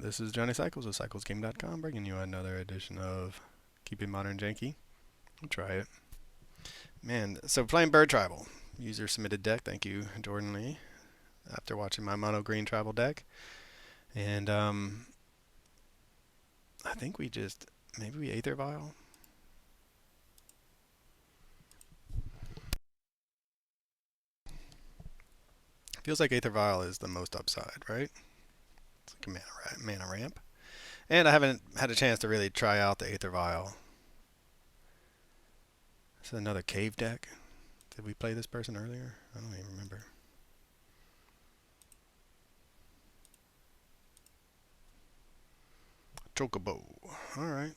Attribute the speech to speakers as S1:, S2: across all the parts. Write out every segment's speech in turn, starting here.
S1: This is Johnny Cycles of CyclesGame.com, bringing you another edition of Keep It Modern Janky. I'll try it. Man, so playing Bird Tribal. User submitted deck, thank you, Jordan Lee, after watching my mono green tribal deck. And I think maybe we Aether Vial? Feels like Aether Vial is the most upside, right? It's like a mana ramp. And I haven't had a chance to really try out the Aether Vial. This is another cave deck. Did we play this person earlier? I don't even remember. Chocobo. Alright.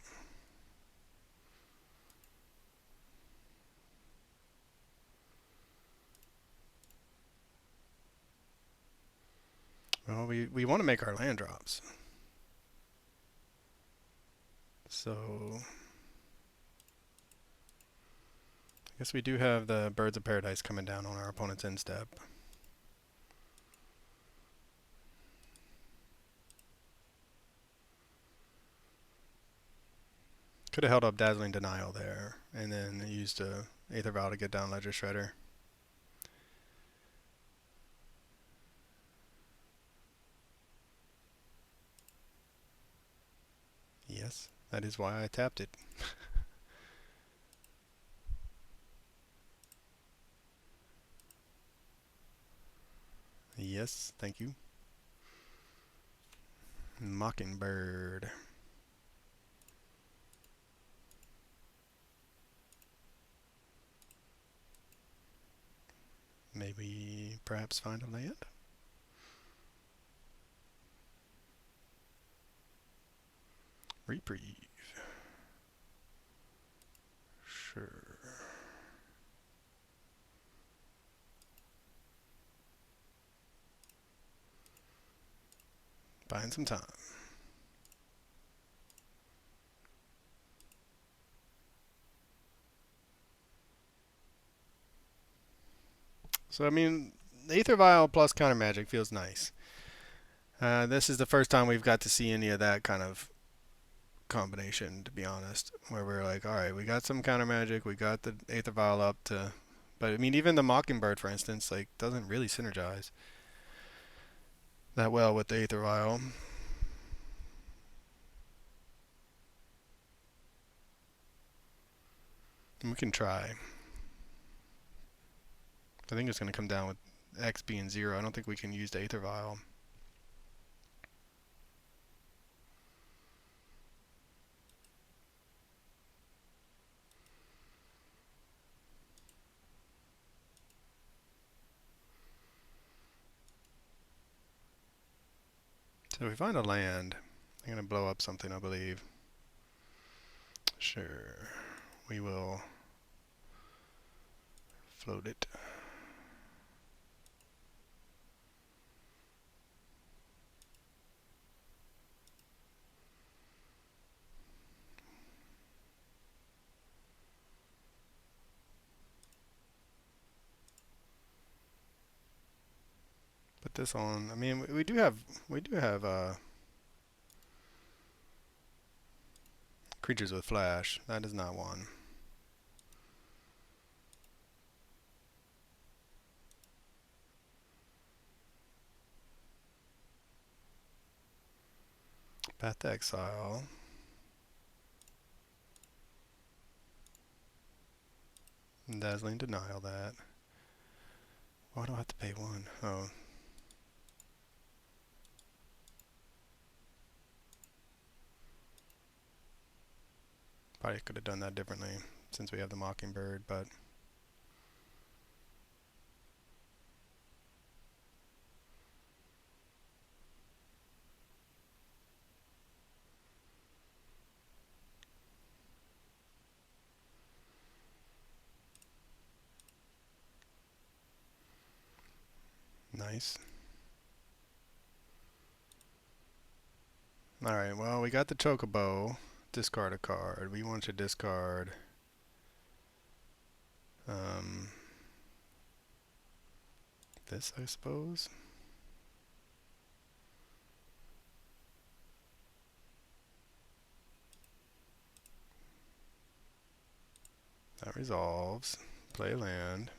S1: Well, we want to make our land drops. So I guess we do have the Birds of Paradise coming down on our opponent's end step. Could have held up Dazzling Denial there, and then used a Aether Vial to get down Ledger Shredder. Yes, that is why I tapped it. Yes, thank you. Mockingbird. Maybe perhaps find a land? Reprieve. Sure. Buying some time. So, I mean, Aether Vial plus Counter Magic feels nice. This is the first time we've got to see any of that kind of combination, to be honest, where we're like, all right, we got some Counter Magic, we got the Aether Vial up to, but I mean, even the Mockingbird, for instance, like doesn't really synergize that well with the Aether Vial. And we can try. I think it's going to come down with X being 0. I don't think we can use the Aether Vial. So if we find a land, I'm going to blow up something, I believe. Sure. We will float it. Put this on. I mean, we do have creatures with flash. That is not one. Path to Exile. Dazzling Denial that. Why do I have to pay 1? Oh. Probably could have done that differently since we have the Mockingbird, but nice. Alright, well, we got the Chocobo. Discard a card. We want to discard this, I suppose. Resolves. Play land.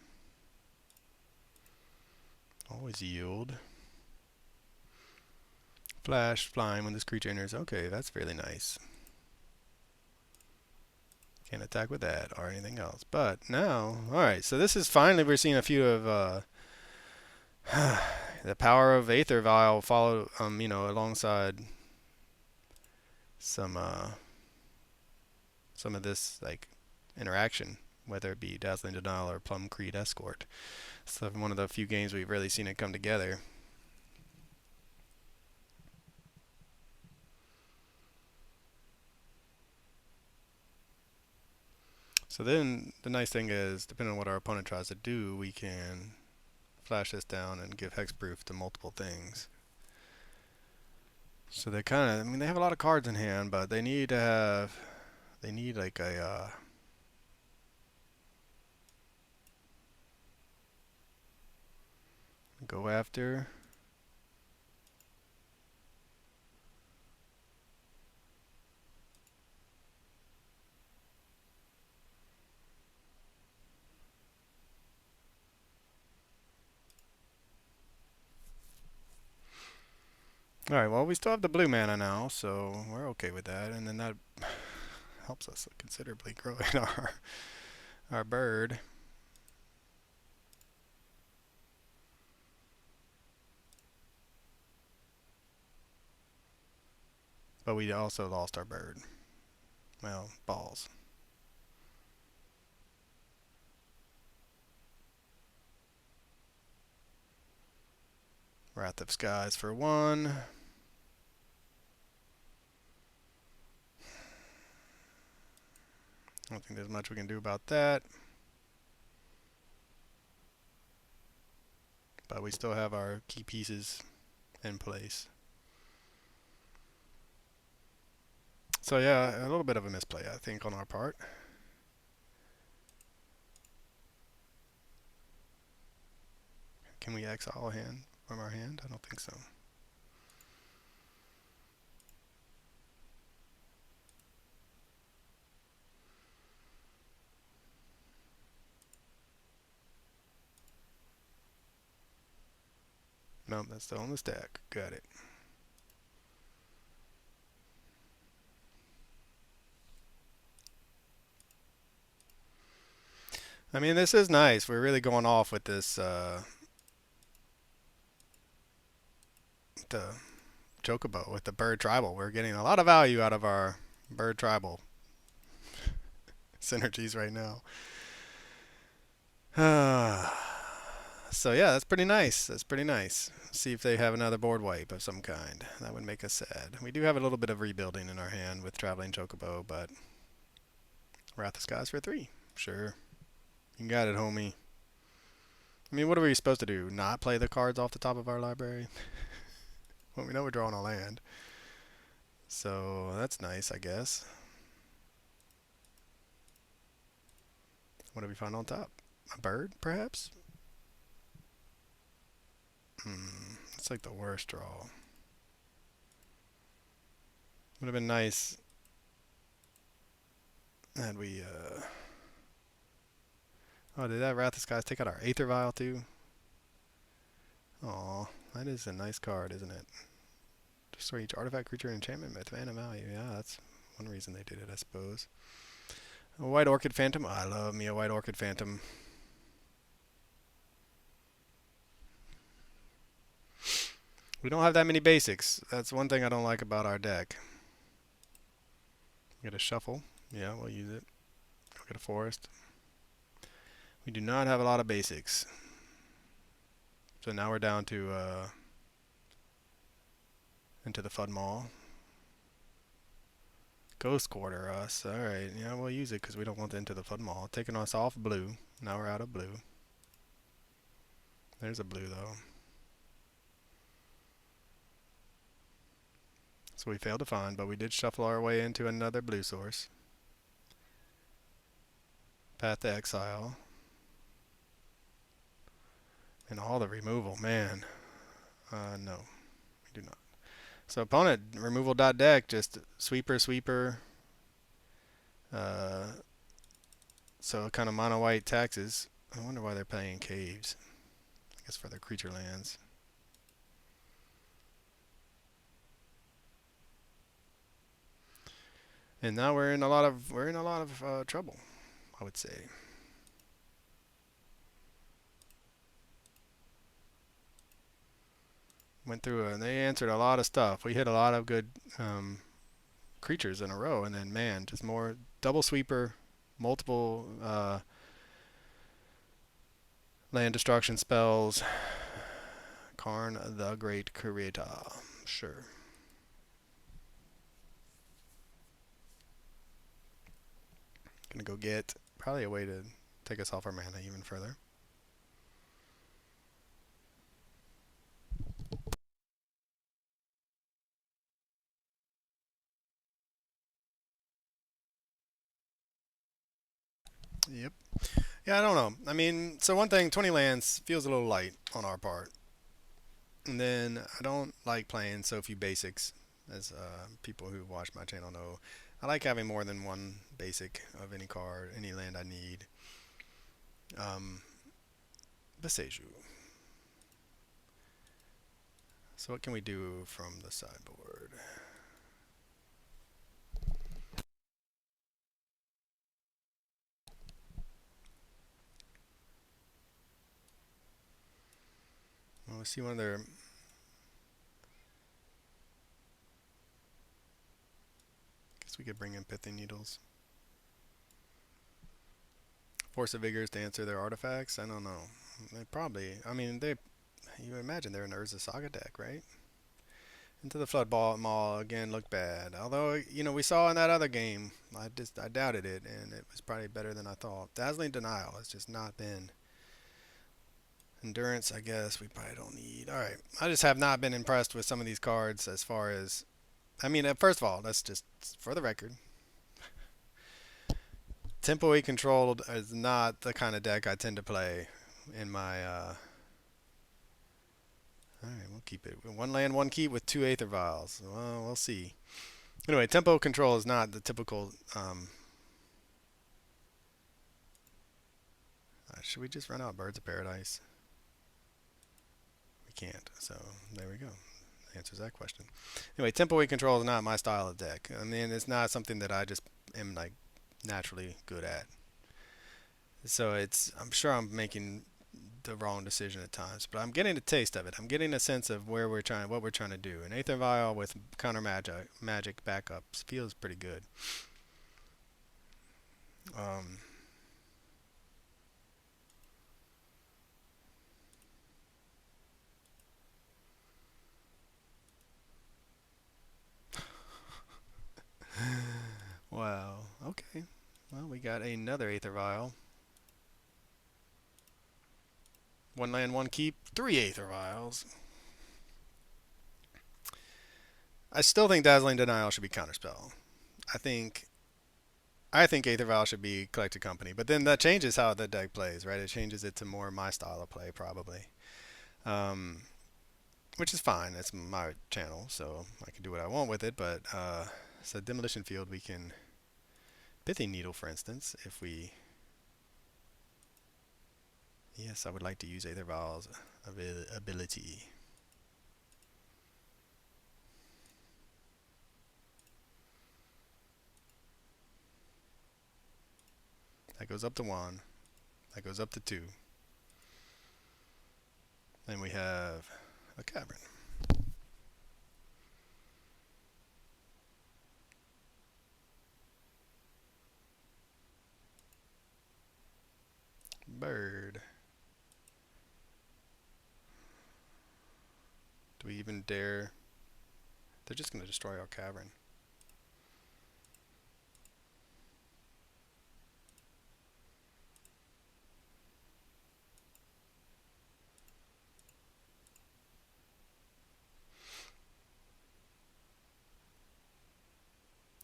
S1: Always yield. Flash, flying when this creature enters. Okay, that's really nice. Can't attack with that or anything else. But now, alright, so this is finally, we're seeing a few of the power of Aether Vial follow, alongside some of this, like, interaction, whether it be Dazzling Denial or Plum Creed Escort. So one of the few games we've really seen it come together. So then the nice thing is, depending on what our opponent tries to do, we can flash this down and give hexproof to multiple things. So they kind of, I mean, they have a lot of cards in hand, but they need to have, they need like a, go after. Alright, well, we still have the blue mana now, so we're okay with that. And then that helps us considerably grow in our bird. But we also lost our bird. Well, balls. Wrath of Skies for 1. I don't think there's much we can do about that. But we still have our key pieces in place. So yeah, a little bit of a misplay, I think, on our part. Can we exile a hand from our hand? I don't think so. No, that's still on the stack. Got it. I mean, this is nice. We're really going off with this, the Chocobo, with the bird tribal. We're getting a lot of value out of our bird tribal synergies right now. So yeah, that's pretty nice. That's pretty nice. See if they have another board wipe of some kind. That would make us sad. We do have a little bit of rebuilding in our hand with Traveling Chocobo, but Wrath of Skies for 3. Sure. You got it, homie. I mean, what are we supposed to do? Not play the cards off the top of our library? Well, we know we're drawing a land. So that's nice, I guess. What do we find on top? A bird, perhaps? It's like the worst draw. Would have been nice had we, Oh, did that Wrath of Skies take out our Aether Vial too? Aw, that is a nice card, isn't it? Destroy each artifact, creature, and enchantment with mana value. Yeah, that's one reason they did it, I suppose. A White Orchid Phantom. I love me a White Orchid Phantom. We don't have that many basics. That's one thing I don't like about our deck. Get a shuffle. Yeah, we'll use it. Go get a forest. We do not have a lot of basics. So now we're down to into the Fud Mall. Ghost Quarter us. Alright, yeah, we'll use it because we don't want Into the Fud Mall. Taking us off blue. Now we're out of blue. There's a blue though. So we failed to find, but we did shuffle our way into another blue source. Path to Exile. And all the removal, man. No, we do not. So opponent, removal.deck, just sweeper, sweeper. So kind of mono white taxes. I wonder why they're playing caves. I guess for their creature lands. And now we're in a lot of trouble, I would say. Went through and they answered a lot of stuff. We hit a lot of good creatures in a row, and then man, just more double sweeper, multiple land destruction spells. Karn the Great Creator. Sure. Gonna go get probably a way to take us off our mana even further. Yep. Yeah, I don't know. I mean, so one thing, 20 lands feels a little light on our part. And then I don't like playing so few basics, as people who watch my channel know. I like having more than one basic of any card, any land I need. Beseju. So what can we do from the sideboard? Well, we see one of their. Guess we could bring in Pithing Needles. Force of Vigors to answer their artifacts. I don't know. They probably. I mean, they. You imagine they're an Urza Saga deck, right? Into the Flood Ball Maul again looked bad. Although we saw in that other game, I doubted it, and it was probably better than I thought. Dazzling Denial has just not been. Endurance, I guess we probably don't need. All right, I just have not been impressed with some of these cards as far as. I mean, first of all, that's just for the record. Tempo E controlled is not the kind of deck I tend to play in my. Alright, we'll keep it. One land, one keep with two Aether Vials. Well, we'll see. Anyway, tempo control is not the typical. Should we just run out Birds of Paradise? We can't, so there we go. Answers that question. Anyway, tempo E control is not my style of deck. I mean, it's not something that I just am like naturally good at. So I'm sure I'm making the wrong decision at times, but I'm getting a taste of it. I'm getting a sense of what we're trying to do. An Aether Vial with counter magic backups feels pretty good. Um, wow. Okay. Well, we got another Aether Vial. One land, one keep, three Aether Vials. I still think Dazzling Denial should be counterspell. I think I think Aether Vial should be Collected Company, but then that changes how the deck plays, right? It changes it to more my style of play, probably. Um, which is fine. It's my channel, so I can do what I want with it. But so Demolition Field, we can Pithing Needle, for instance, if we. Yes, I would like to use Aether Vial's ability. That goes up to 1. That goes up to 2. Then we have a Cavern. Bird. Do we even dare? They're just going to destroy our Cavern.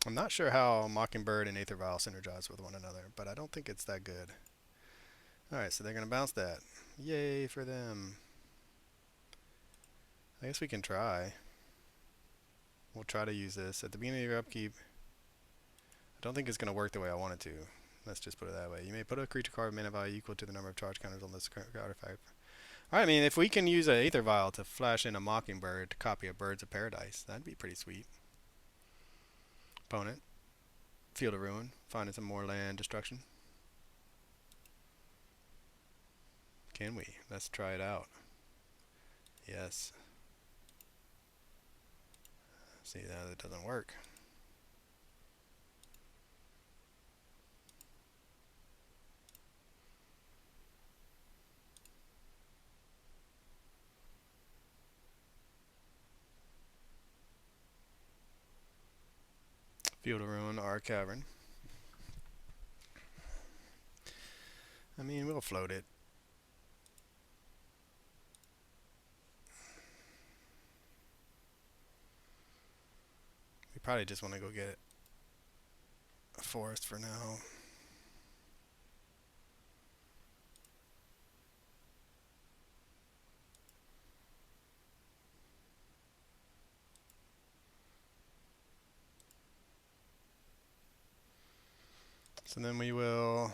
S1: I'm not sure how Mockingbird and Aether Vial synergize with one another, but I don't think it's that good. Alright, so they're going to bounce that. Yay for them. I guess we can try. We'll try to use this. At the beginning of your upkeep, I don't think it's going to work the way I want it to. Let's just put it that way. You may put a creature card with mana value equal to the number of charge counters on this artifact. Alright, I mean, if we can use an Aether Vial to flash in a Mockingbird to copy a Birds of Paradise, that'd be pretty sweet. Opponent. Field of Ruin. Finding some more land destruction. Can we? Let's try it out. Yes. See, that doesn't work. Field of Ruin, our Cavern. I mean, we'll float it. We probably just want to go get a forest for now. So then we will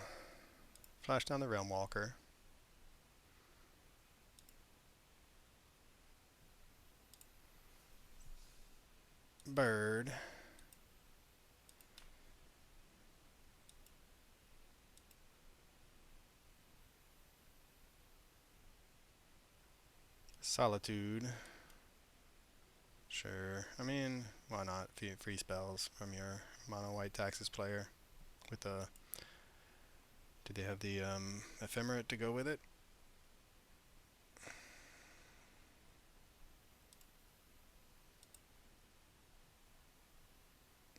S1: flash down the Realm Walker. Bird. Solitude. Sure. I mean, why not? Free spells from your mono white Taxes player. With the. Do they have the Ephemerate to go with it?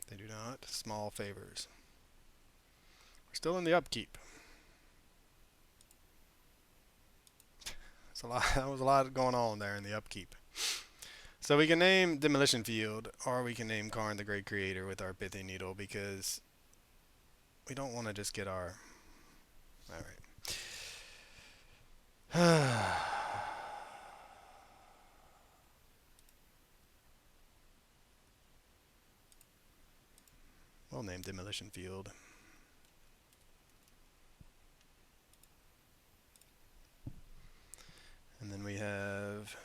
S1: They do not. Small favors. We're still in the upkeep. It's a lot. That was a lot going on there in the upkeep. So we can name Demolition Field, or we can name Karn the Great Creator with our Pithing Needle, because we don't want to just get our... Alright. We'll name Demolition Field. And then we have...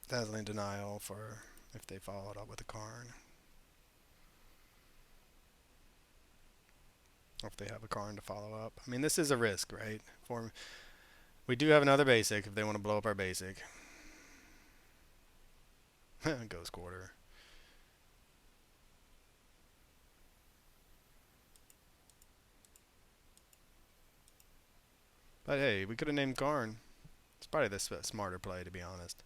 S1: Dazzling Denial for if they follow it up with a Karn. Or if they have a Karn to follow up. I mean, this is a risk, right? We do have another basic if they want to blow up our basic. Ghost Quarter. But hey, we could have named Karn. It's probably the smarter play, to be honest.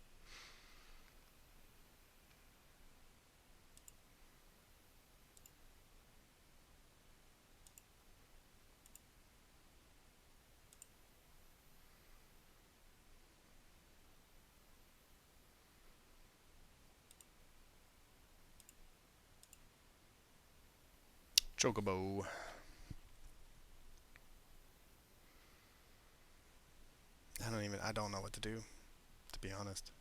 S1: Chocobo. I don't know what to do, to be honest.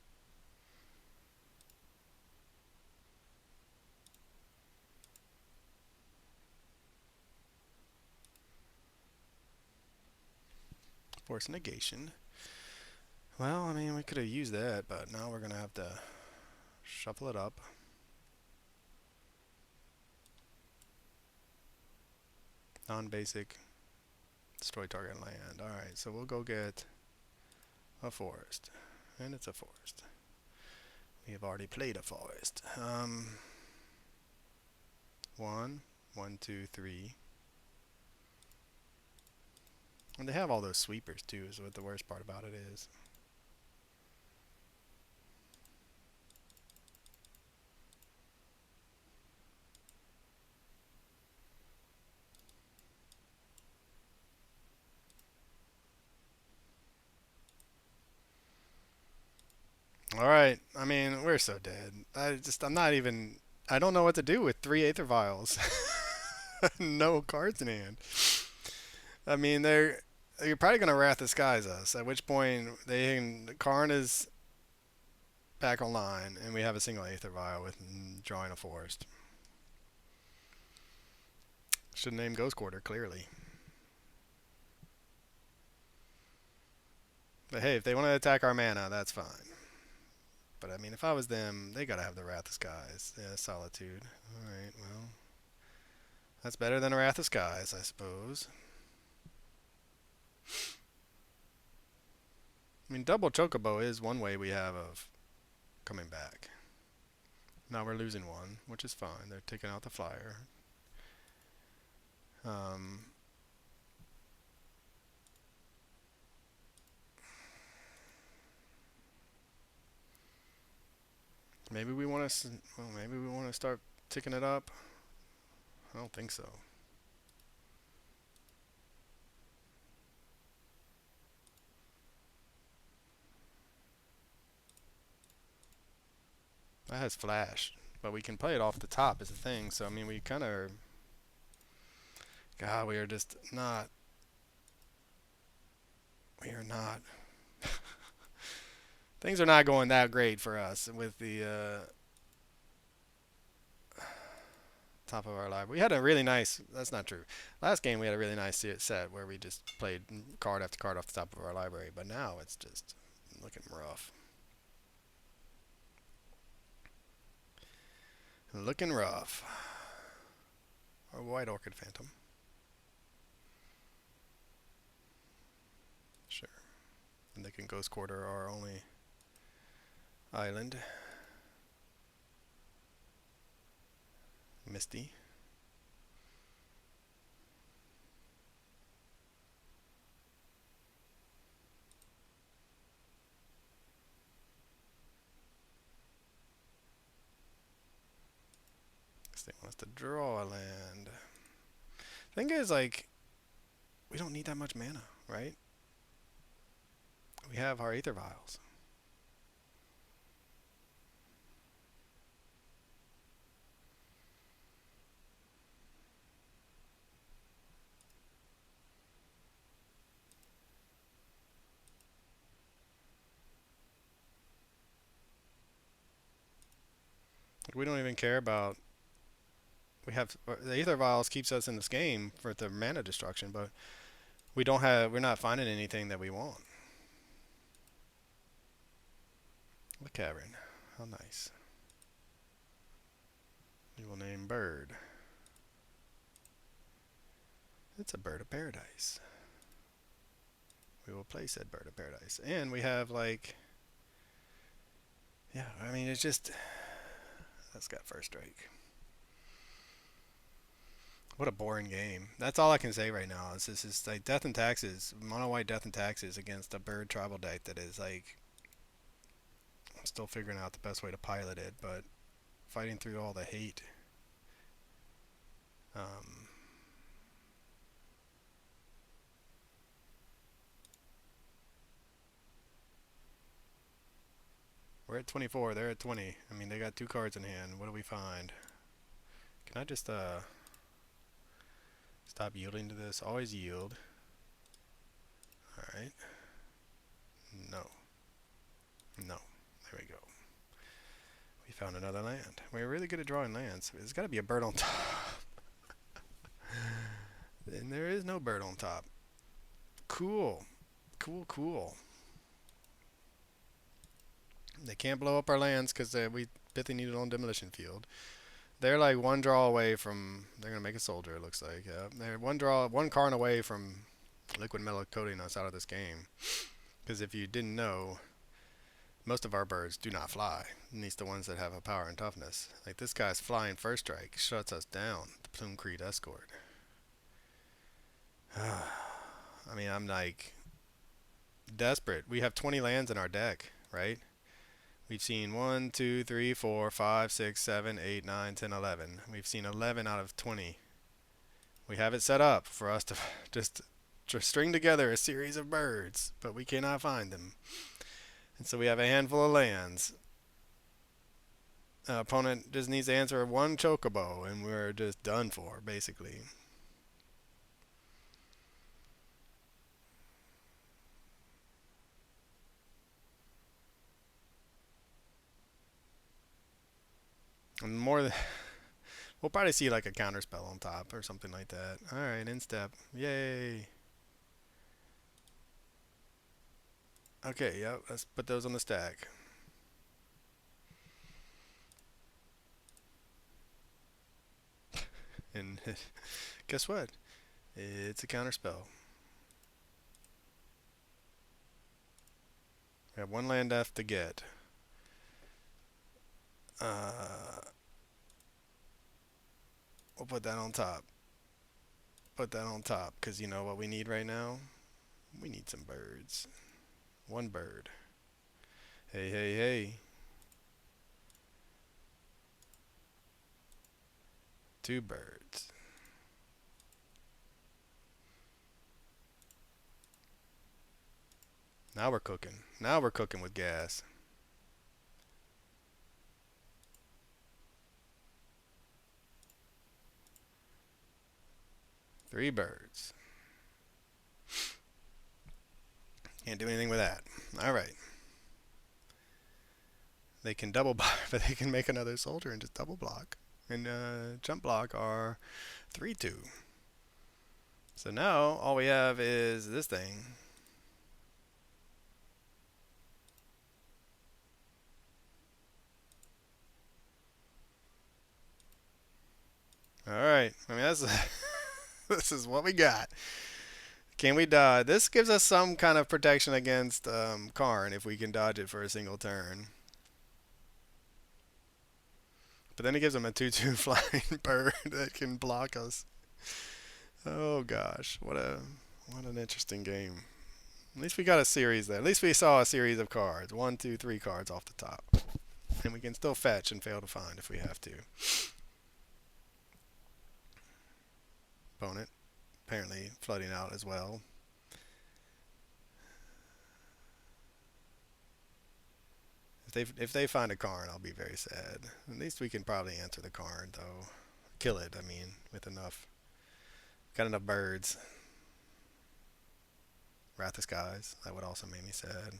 S1: Force negation. Well, I mean, we could have used that, but now we're going to have to shuffle it up. Non-basic. Destroy target land. Alright, so we'll go get a forest. And it's a forest. We have already played a forest. 1, 2, 3. And they have all those sweepers too, is what the worst part about it is. Alright, I mean, we're so dead. I'm not even, I don't know what to do with 3 Aether Vials. No cards in hand. I mean, you're probably going to Wrath the Skies us, at which point Karn is back online, and we have a single Aether Vial with drawing a forest. Should name Ghost Quarter clearly. But hey, if they want to attack our mana, that's fine. But I mean, if I was them, they gotta have the Wrath of Skies. Yeah, Solitude. Alright, well. That's better than a Wrath of Skies, I suppose. I mean, double Chocobo is one way we have of coming back. Now we're losing one, which is fine. They're taking out the flyer. Maybe we want to. Well, maybe we want to start ticking it up. I don't think so. That has flash, but we can play it off the top is the thing. So I mean, we kind of. God, we are just not. We are not. Things are not going that great for us with the top of our library. We had a really nice. That's not true. Last game we had a really nice set where we just played card after card off the top of our library. But now it's just looking rough. Looking rough. Or White Orchid Phantom. Sure. And they can Ghost Quarter our only island. Misty. This thing wants to draw a land. Thing is, like, we don't need that much mana, right? We have our Aether Vials. We don't even care about. We have the Aether Vials keeps us in this game for the mana destruction, but we don't have. We're not finding anything that we want. The cavern, how nice. We will name bird. It's a bird of paradise. We will play said bird of paradise, and we have like. Yeah, I mean it's just. That's got first strike. What a boring game. That's all I can say right now. Is this is like Death and Taxes, mono white Death and Taxes against a bird tribal deck that is like. I'm still figuring out the best way to pilot it, but fighting through all the hate. We're at 24. They're at 20. I mean, they got 2 cards in hand. What do we find? Can I just stop yielding to this? Always yield. All right. No. No. There we go. We found another land. We're really good at drawing lands. There's got to be a bird on top. And there is no bird on top. Cool. Cool, cool. They can't blow up our lands because we Pithy needed on Demolition Field. They're like one draw away from. They're gonna make a soldier. It looks like. They're one card away from Liquid Metal coating us out of this game. Because if you didn't know, most of our birds do not fly. At least the ones that have a power and toughness. Like this guy's flying first strike shuts us down. The Plume Creed Escort. I mean, I'm like desperate. We have 20 lands in our deck, right? We've seen 1, 2, 3, 4, 5, 6, 7, 8, 9, 10, 11. We've seen 11 out of 20. We have it set up for us to just string together a series of birds, but we cannot find them. And so we have a handful of lands. Opponent just needs to answer one Chocobo, and we're just done for, basically. And more than we'll probably see like a counter spell on top or something like that. All right, instep. Yay. Okay, yep. Let's put those on the stack. And guess what? It's a counter spell. We have one land left to get. Uh, we'll put that on top. Put that on top, because you know what we need right now? We need some birds. One bird. Hey, hey, hey. Two birds. Now we're cooking. Now we're cooking with gas. Three birds. Can't do anything with that. All right. They can double block, but they can make another soldier and just double block. And jump block are 3/2. So now all we have is this thing. All right. I mean, that's this is what we got. Can we dodge? This gives us some kind of protection against Karn if we can dodge it for a single turn. But then it gives him a 2/2 flying bird that can block us. Oh gosh, what an interesting game. At least we got a series there. At least we saw a series of cards. One, two, three cards off the top. And we can still fetch and fail to find if we have to. Opponent apparently flooding out as well. If they find a Karn, I'll be very sad. At least we can probably answer the Karn though. Kill it, I mean, with enough. Got enough birds. Wrath of Skies. That would also make me sad.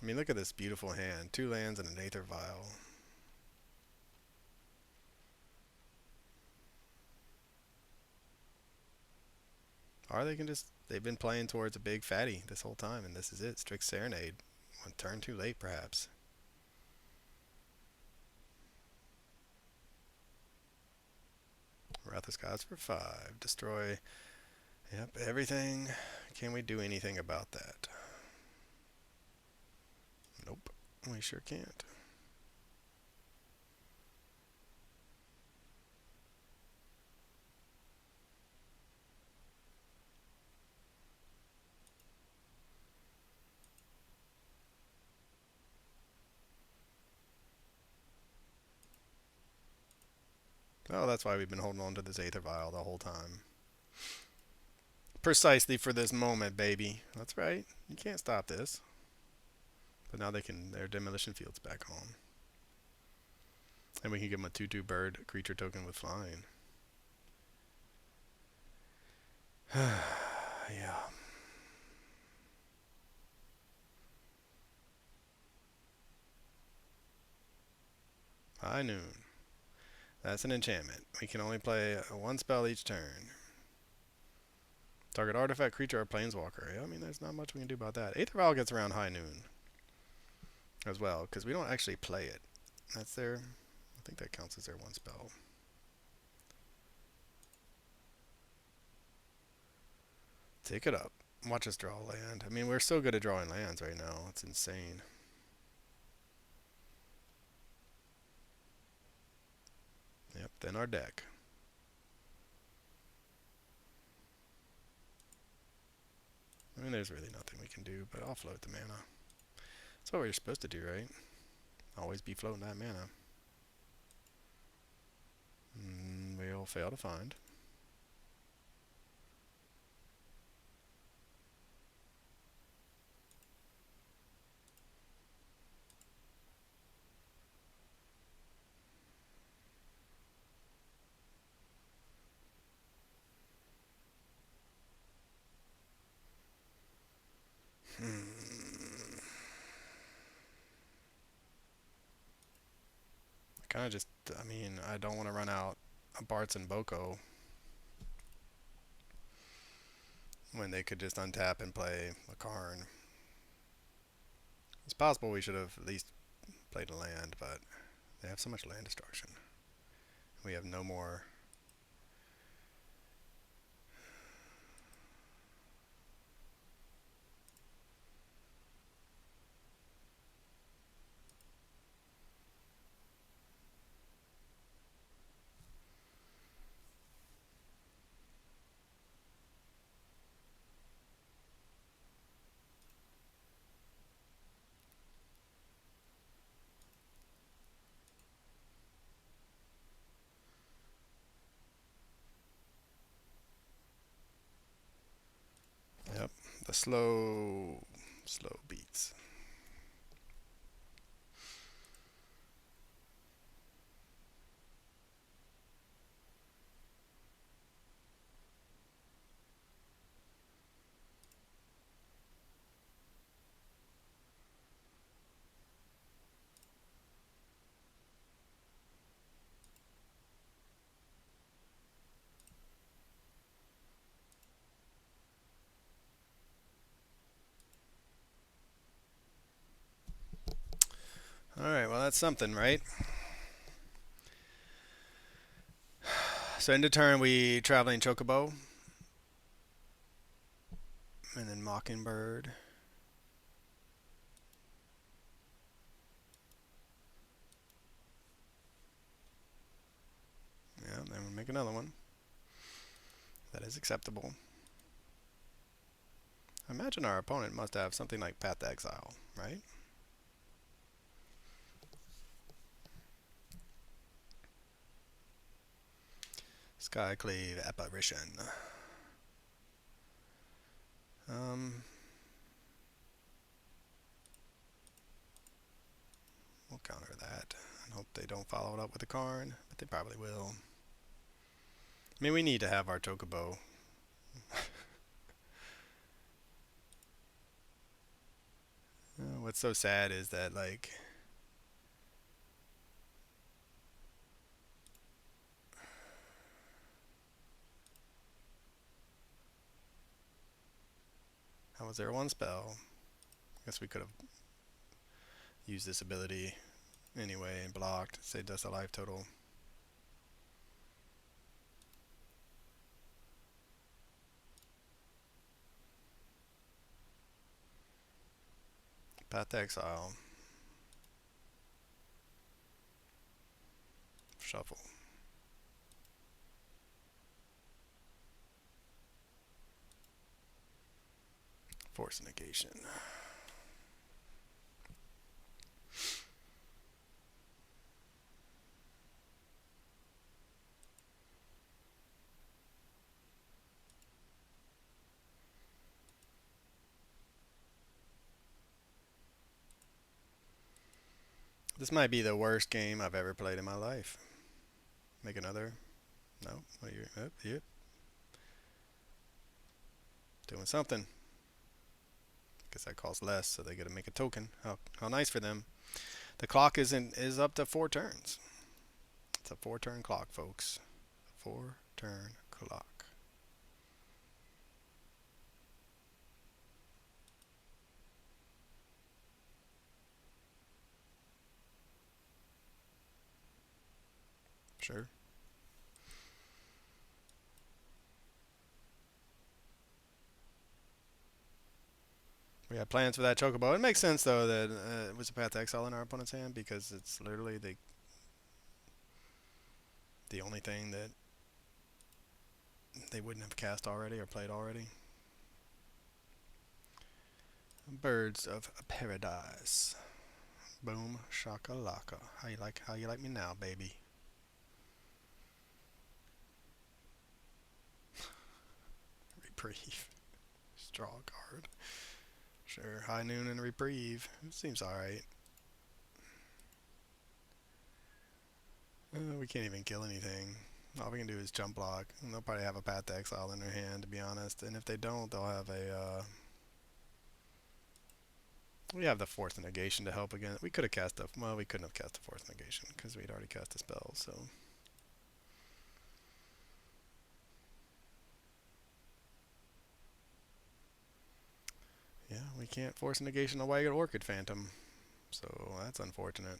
S1: I mean, look at this beautiful hand. Two lands and an Aether Vial. Or they can just, they've been playing towards a big fatty this whole time, and this is it. Strict Serenade. One turn too late, perhaps. Wrath of Skies for 5. Destroy, yep, everything. Can we do anything about that? Nope, we sure can't. Oh, that's why we've been holding on to this Aether Vial the whole time. Precisely for this moment, baby. That's right. You can't stop this. But now they can, their demolition field's back on. And we can give them a 2/2 bird creature token with flying. Yeah. High noon. That's an enchantment. We can only play one spell each turn. Target artifact, creature, or planeswalker. Yeah, I mean, there's not much we can do about that. Aether Vial gets around high noon as well, because we don't actually play it. That's their, I think that counts as their one spell. Take it up. Watch us draw land. I mean, we're so good at drawing lands right now. It's insane. Yep, then our deck. I mean, there's really nothing we can do, but I'll float the mana. That's what we're supposed to do, right? Always be floating that mana. We'll fail to find. I mean, I don't want to run out of Bart's and Boko when they could just untap and play a Karn. It's possible we should have at least played a land, but they have so much land destruction. We have no more. Yep, the slow beats. All right, well that's something, right? So into turn we traveling chocobo, and then mockingbird. Yeah, then we make another one. That is acceptable. I imagine our opponent must have something like Path to Exile, right? Skyclave Apparition. Um, we'll counter that and hope they don't follow it up with a Karn, but they probably will. I mean, we need to have our Chocobo. What's so sad is that, like, that was their one spell. I guess we could have used this ability anyway and blocked, saved us a life total. Path to Exile. Shuffle. Force negation. This might be the worst game I've ever played in my life. Make another. No. Well, yep. Doing something. Guess that costs less, so they get to make a token. How nice for them. The clock is up to 4 turns. It's a 4 turn clock, folks. 4 turn clock. Sure. We had plans for that chocobo. It makes sense though that it was a Path to Exile in our opponent's hand because it's literally the only thing that they wouldn't have cast already or played already. Birds of Paradise. Boom shakalaka. How you like me now, baby? Reprieve. Straw guard. Sure, high noon and reprieve. It seems alright. We can't even kill anything. All we can do is jump block. And they'll probably have a Path to Exile in their hand, to be honest. And if they don't, they'll have a We have the fourth negation to help again. We could have cast a, well, we couldn't have cast a fourth negation because we'd already cast a spell, so. Yeah, we can't force a negation away at Orchid Phantom, so that's unfortunate.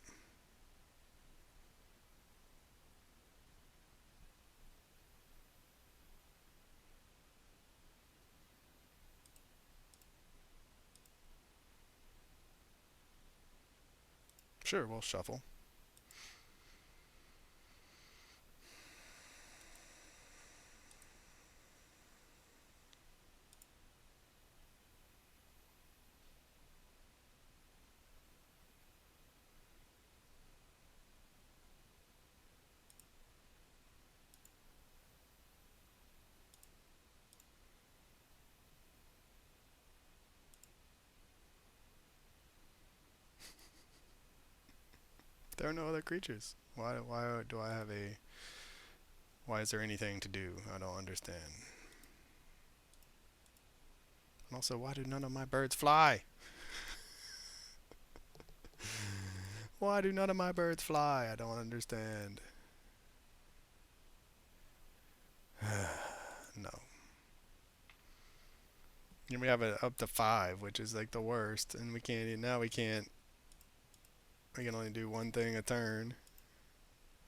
S1: Sure, we'll shuffle. There are no other creatures. Why do I have a... Why is there anything to do? I don't understand. And also, why do none of my birds fly? Why do none of my birds fly? I don't understand. No. And we have it up to 5, which is like the worst, and we can't. Now we can't. We can only do one thing a turn.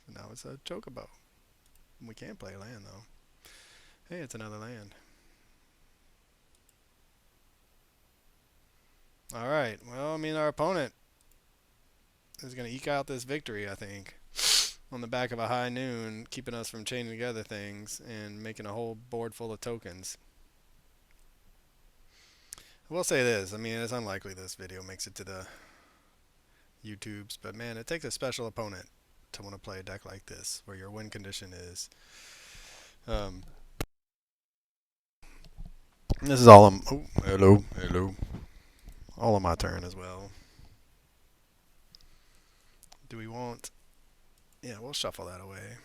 S1: So now it's a chocobo. We can't play land though. Hey, it's another land. All right. Well, I mean, our opponent is going to eke out this victory, I think, on the back of a high noon, keeping us from chaining together things and making a whole board full of tokens. I will say this. I mean, it's unlikely this video makes it to the YouTubes, but man, it takes a special opponent to want to play a deck like this, where your win condition is. Um, this is all. Oh, hello, hello. All on my turn as well. Do we want? Yeah, we'll shuffle that away.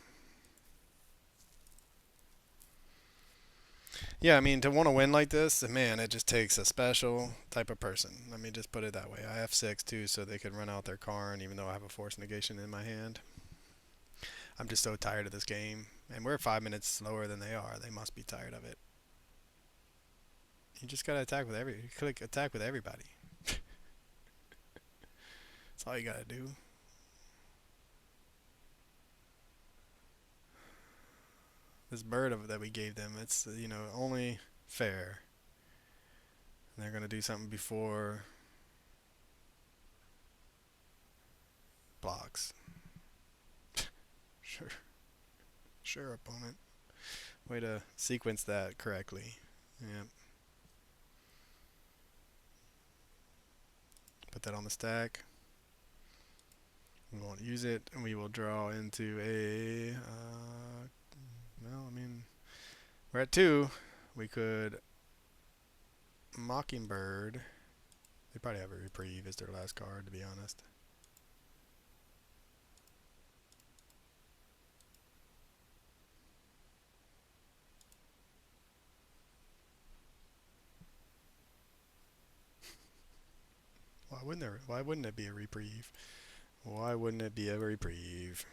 S1: Yeah, I mean, to want to win like this, man, it just takes a special type of person. Let me just put it that way. I have 6 too, so they can run out their Karn, even though I have a force negation in my hand. I'm just so tired of this game, and we're 5 minutes slower than they are. They must be tired of it. You just gotta attack with click attack with everybody. That's all you gotta do. This bird that we gave them, it's only fair. And they're gonna do something before blocks. Sure, sure, opponent. Way to sequence that correctly. Yeah. Put that on the stack. We won't use it, and we will draw into a. Well, I mean, we're at 2. We could Mockingbird. They probably have a reprieve as their last card, to be honest. Why wouldn't there? Why wouldn't it be a reprieve? Why wouldn't it be a reprieve?